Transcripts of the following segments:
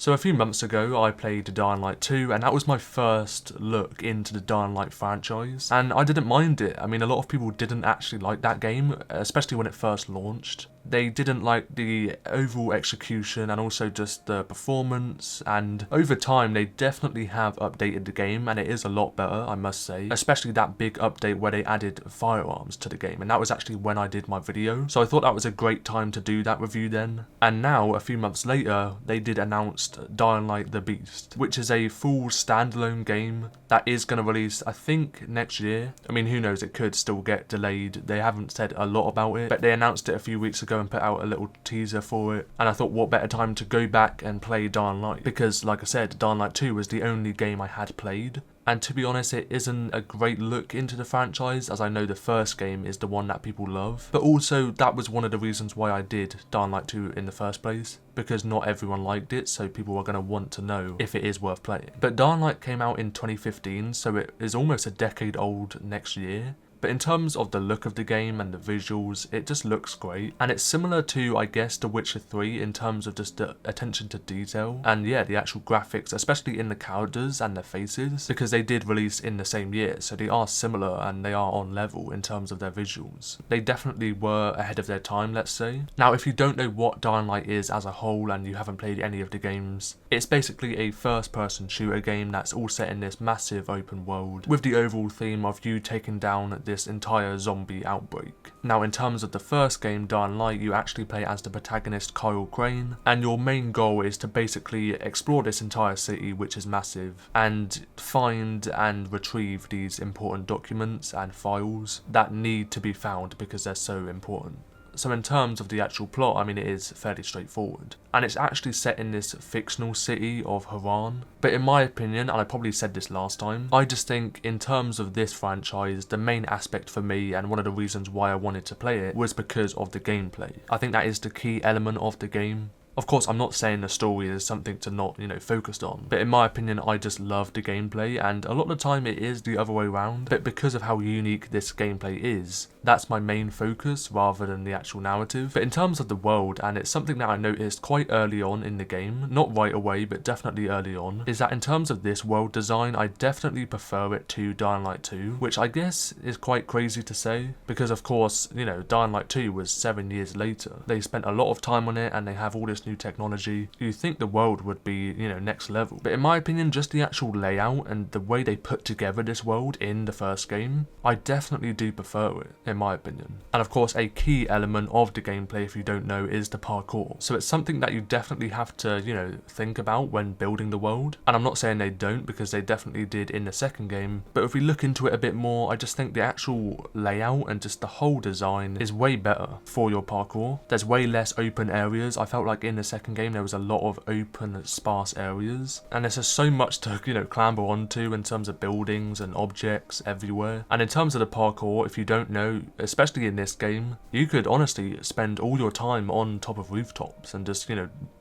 So a few months ago I played Dying Light 2 and that was my first look into the Dying Light franchise, and I didn't mind it. I mean, a lot of people didn't actually like that game, especially when it first launched. They didn't like the overall execution and also just the performance, and over time they definitely have updated the game and it is a lot better, I must say. Especially that big update where they added firearms to the game, and that was actually when I did my video. So I thought that was a great time to do that review then. And now, a few months later, they did announce Dying Light the Beast, which is a full standalone game that is going to release, I think, next year. I mean, who knows, it could still get delayed. They haven't said a lot about it, but they announced it a few weeks ago and put out a little teaser for it, and I thought what better time to go back and play Dying Light, because like I said, Dying Light 2 was the only game I had played. And to be honest, it isn't a great look into the franchise, as I know the first game is the one that people love. But also, that was one of the reasons why I did Dying Light 2 in the first place, because not everyone liked it, so people were going to want to know if it is worth playing. But Dying Light came out in 2015, so it is almost a decade old next year. But in terms of the look of the game and the visuals, it just looks great. And it's similar to, I guess, The Witcher 3 in terms of just the attention to detail. And yeah, the actual graphics, especially in the characters and their faces, because they did release in the same year, so they are similar and they are on level in terms of their visuals. They definitely were ahead of their time, let's say. Now, if you don't know what Dying Light is as a whole and you haven't played any of the games, it's basically a first-person shooter game that's all set in this massive open world, with the overall theme of you taking down this entire zombie outbreak. Now, in terms of the first game, Dying Light, you actually play as the protagonist Kyle Crane, and your main goal is to basically explore this entire city, which is massive, and find and retrieve these important documents and files that need to be found because they're so important. So in terms of the actual plot, I mean, it is fairly straightforward. And it's actually set in this fictional city of Haran. But in my opinion, and I probably said this last time, I just think in terms of this franchise, the main aspect for me and one of the reasons why I wanted to play it was because of the gameplay. I think that is the key element of the game. Of course, I'm not saying the story is something to not, focused on, but in my opinion, I just love the gameplay, and a lot of the time it is the other way around, but because of how unique this gameplay is, that's my main focus rather than the actual narrative. But in terms of the world, and it's something that I noticed quite early on in the game, not right away, but definitely early on, is that in terms of this world design, I definitely prefer it to Dying Light 2, which I guess is quite crazy to say, because of course, Dying Light 2 was 7 years later. They spent a lot of time on it, and they have all this new technology. You'd think the world would be, next level. But in my opinion, just the actual layout and the way they put together this world in the first game, I definitely do prefer it, in my opinion. And of course, a key element of the gameplay, if you don't know, is the parkour. So it's something that you definitely have to, think about when building the world. And I'm not saying they don't, because they definitely did in the second game. But if we look into it a bit more, I just think the actual layout and just the whole design is way better for your parkour. There's way less open areas. I felt like in the second game there was a lot of open, sparse areas, and there's just so much to clamber onto in terms of buildings and objects everywhere. And in terms of the parkour, if you don't know, especially in this game, you could honestly spend all your time on top of rooftops and just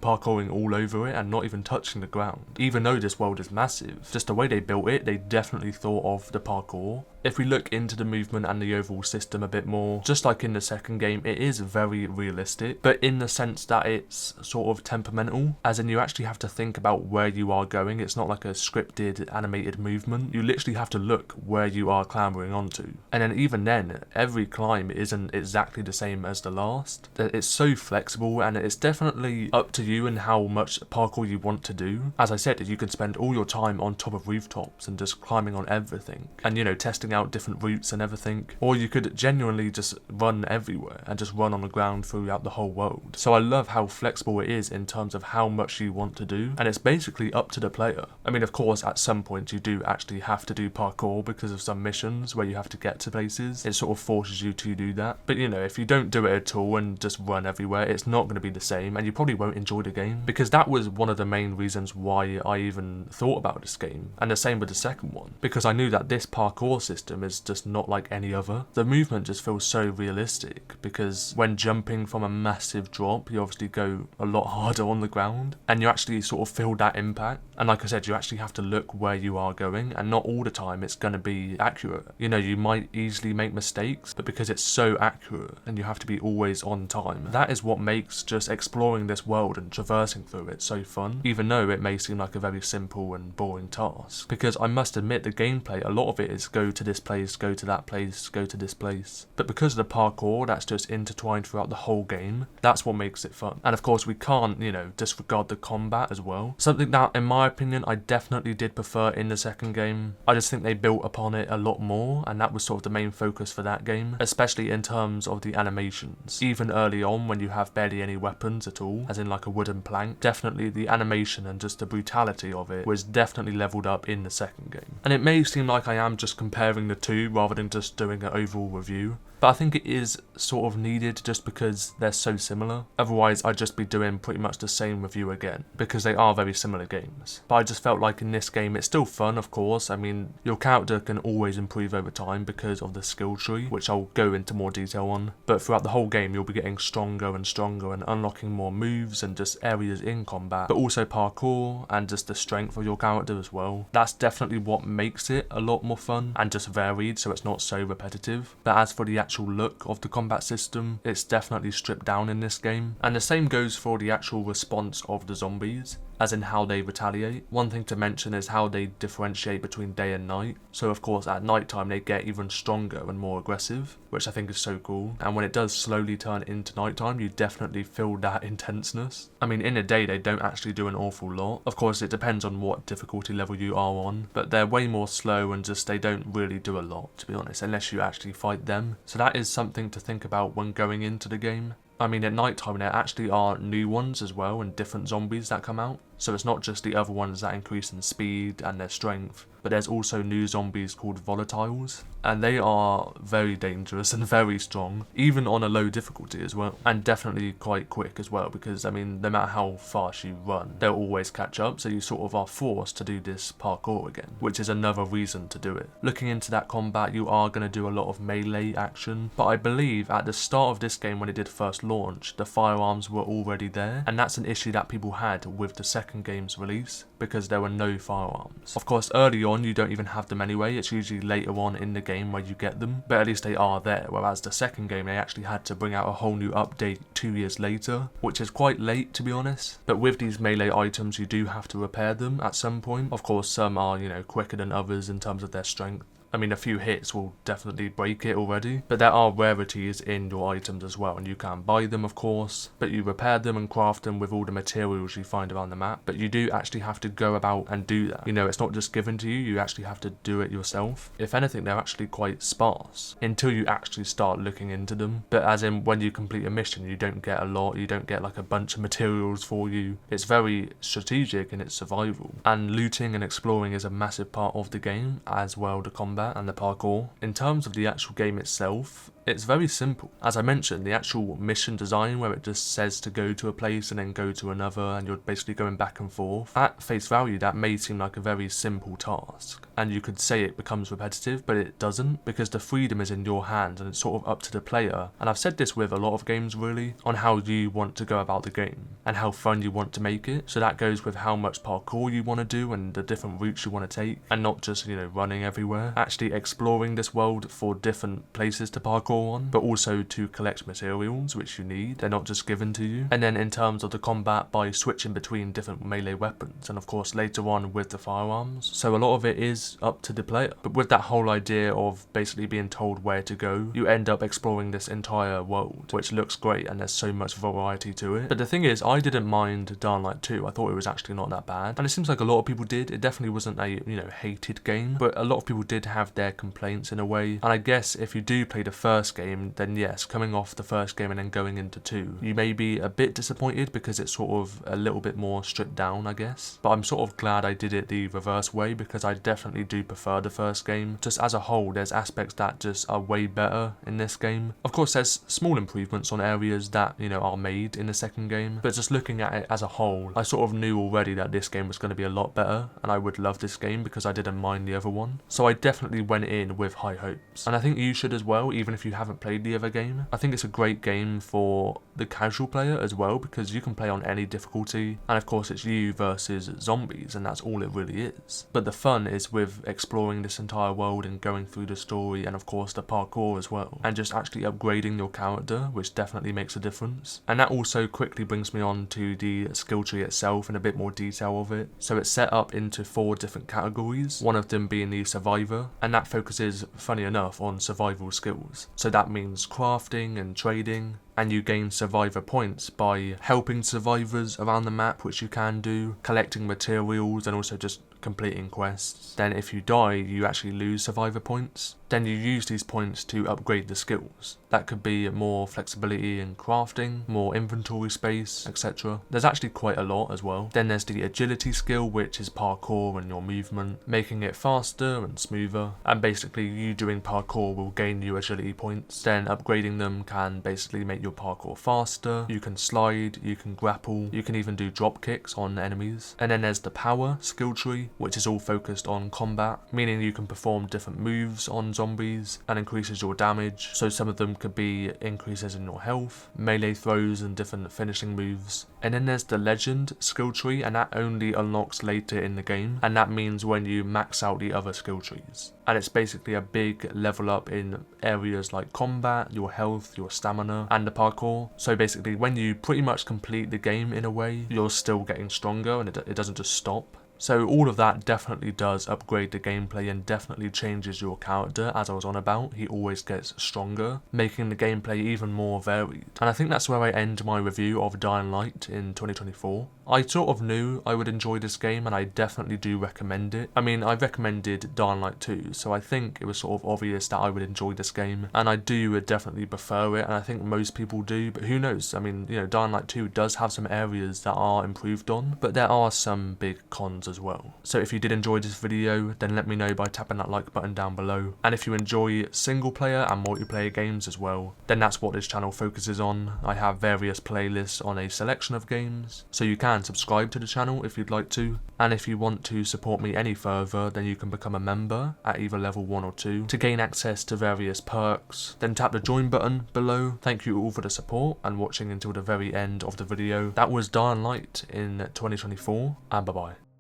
parkouring all over it and not even touching the ground. Even though this world is massive, just the way they built it, they definitely thought of the parkour. If we look into the movement and the overall system a bit more, just like in the second game, it is very realistic, but in the sense that it's sort of temperamental, as in you actually have to think about where you are going. It's not like a scripted animated movement. You literally have to look where you are clambering onto. And then even then, every climb isn't exactly the same as the last. It's so flexible, and it's definitely up to you and how much parkour you want to do. As I said, you can spend all your time on top of rooftops and just climbing on everything, and testing out different routes and everything, or you could genuinely just run everywhere and just run on the ground throughout the whole world. So I love how flexible it is in terms of how much you want to do, and it's basically up to the player. I mean, of course, at some point you do actually have to do parkour because of some missions where you have to get to places. It sort of forces you to do that, but if you don't do it at all and just run everywhere, it's not going to be the same, and you probably won't enjoy the game, because that was one of the main reasons why I even thought about this game, and the same with the second one, because I knew that this parkour system system is just not like any other. The movement just feels so realistic because when jumping from a massive drop, you obviously go a lot harder on the ground and you actually sort of feel that impact. And like I said, you actually have to look where you are going, and not all the time it's going to be accurate. You know, you might easily make mistakes, but because it's so accurate and you have to be always on time, that is what makes just exploring this world and traversing through it so fun, even though it may seem like a very simple and boring task. Because I must admit, the gameplay, a lot of it is go to this place, go to that place, go to this place. But because of the parkour that's just intertwined throughout the whole game, that's what makes it fun. And of course we can't, you know, disregard the combat as well. Something that, in my opinion, I definitely did prefer in the second game. I just think they built upon it a lot more, and that was sort of the main focus for that game, especially in terms of the animations. Even early on when you have barely any weapons at all, as in like a wooden plank, definitely the animation and just the brutality of it was definitely leveled up in the second game. And it may seem like I am just comparing the two rather than just doing an overall review, but I think it is sort of needed just because they're so similar. Otherwise I'd just be doing pretty much the same review again, because they are very similar games. But I just felt like in this game it's still fun, of course. I mean, your character can always improve over time because of the skill tree, which I'll go into more detail on. But throughout the whole game you'll be getting stronger and stronger and unlocking more moves and just areas in combat, but also parkour and just the strength of your character as well. That's definitely what makes it a lot more fun and just varied, so it's not so repetitive. But as for the actual look of the combat system, it's definitely stripped down in this game, and the same goes for the actual response of the zombies, as in how they retaliate. One thing to mention is how they differentiate between day and night. So of course at night time they get even stronger and more aggressive, which I think is so cool. And when it does slowly turn into nighttime, you definitely feel that intenseness. I mean, in the day they don't actually do an awful lot. Of course it depends on what difficulty level you are on, but they're way more slow and just they don't really do a lot, to be honest, unless you actually fight them. So that is something to think about when going into the game. I mean, at night time there actually are new ones as well and different zombies that come out. So it's not just the other ones that increase in speed and their strength, but there's also new zombies called volatiles, and they are very dangerous and very strong, even on a low difficulty as well, and definitely quite quick as well, because I mean, no matter how fast you run, they'll always catch up, so you sort of are forced to do this parkour again, which is another reason to do it. Looking into that combat, you are going to do a lot of melee action, but I believe at the start of this game when it did first launch, the firearms were already there, and that's an issue that people had with the second game's release, because there were no firearms. Of course, early on you don't even have them anyway, it's usually later on in the game where you get them, but at least they are there, whereas the second game they actually had to bring out a whole new update 2 years later, which is quite late to be honest. But with these melee items you do have to repair them at some point. Of course some are, you know, quicker than others in terms of their strength. I mean, a few hits will definitely break it already, but there are rarities in your items as well, and you can buy them of course, but you repair them and craft them with all the materials you find around the map, but you do actually have to go about and do that. You know, it's not just given to you, you actually have to do it yourself. If anything, they're actually quite sparse, until you actually start looking into them, but as in when you complete a mission, you don't get a lot, you don't get like a bunch of materials for you. It's very strategic in its survival, and looting and exploring is a massive part of the game, as well the combat and the parkour. In terms of the actual game itself, it's very simple. As I mentioned, the actual mission design where it just says to go to a place and then go to another and you're basically going back and forth, at face value that may seem like a very simple task, and you could say it becomes repetitive, but it doesn't, because the freedom is in your hands and it's sort of up to the player. And I've said this with a lot of games really, on how you want to go about the game and how fun you want to make it. So that goes with how much parkour you want to do and the different routes you want to take, and not just, you know, running everywhere, actually exploring this world for different places to parkour on, but also to collect materials which you need, they're not just given to you. And then in terms of the combat, by switching between different melee weapons, and of course later on with the firearms, so a lot of it is up to the player. But with that whole idea of basically being told where to go, you end up exploring this entire world, which looks great and there's so much variety to it. But the thing is, I didn't mind Dying Light 2, I thought it was actually not that bad, and it seems like a lot of people did. It definitely wasn't a, you know, hated game, but a lot of people did have their complaints in a way. And I guess if you do play the first game, then yes, coming off the first game and then going into 2, you may be a bit disappointed because it's sort of a little bit more stripped down, I guess. But I'm sort of glad I did it the reverse way, because I definitely do prefer the first game. Just as a whole, there's aspects that just are way better in this game. Of course, there's small improvements on areas that, you know, are made in the second game, but just looking at it as a whole, I sort of knew already that this game was going to be a lot better, and I would love this game because I didn't mind the other one. So I definitely definitely went in with high hopes. And I think you should as well, even if you haven't played the other game. I think it's a great game for the casual player as well, because you can play on any difficulty, and of course it's you versus zombies, and that's all it really is. But the fun is with exploring this entire world and going through the story, and of course the parkour as well, and just actually upgrading your character, which definitely makes a difference. And that also quickly brings me on to the skill tree itself and a bit more detail of it. So it's set up into 4 different categories, one of them being the survivor, and that focuses, funny enough, on survival skills. So that means crafting and trading, and you gain survivor points by helping survivors around the map, which you can do, collecting materials, and also just completing quests. Then if you die, you actually lose survivor points. Then you use these points to upgrade the skills. That could be more flexibility in crafting, more inventory space, etc. There's actually quite a lot as well. Then there's the agility skill, which is parkour and your movement, making it faster and smoother. And basically you doing parkour will gain you agility points. Then upgrading them can basically make your parkour faster. You can slide, you can grapple, you can even do drop kicks on enemies. And then there's the power skill tree, which is all focused on combat, meaning you can perform different moves on zombies and increases your damage. So some of them could be increases in your health, melee throws, and different finishing moves. And then there's the legend skill tree, and that only unlocks later in the game, and that means when you max out the other skill trees. And it's basically a big level up in areas like combat, your health, your stamina, and the parkour. So basically when you pretty much complete the game in a way, you're still getting stronger, and it doesn't just stop. So all of that definitely does upgrade the gameplay and definitely changes your character, as I was on about. He always gets stronger, making the gameplay even more varied. And I think that's where I end my review of Dying Light in 2024. I sort of knew I would enjoy this game, and I definitely do recommend it. I mean, I recommended Dying Light 2, so I think it was sort of obvious that I would enjoy this game, and I do definitely prefer it, and I think most people do, but who knows? I mean, you know, Dying Light 2 does have some areas that are improved on, but there are some big cons as well. So if you did enjoy this video, then let me know by tapping that like button down below. And if you enjoy single player and multiplayer games as well, then that's what this channel focuses on. I have various playlists on a selection of games, so you can subscribe to the channel if you'd like to. And if you want to support me any further, then you can become a member at either level 1 or 2 to gain access to various perks. Then tap the join button below. Thank you all for the support and watching until the very end of the video. That was Dying Light in 2024, and bye bye.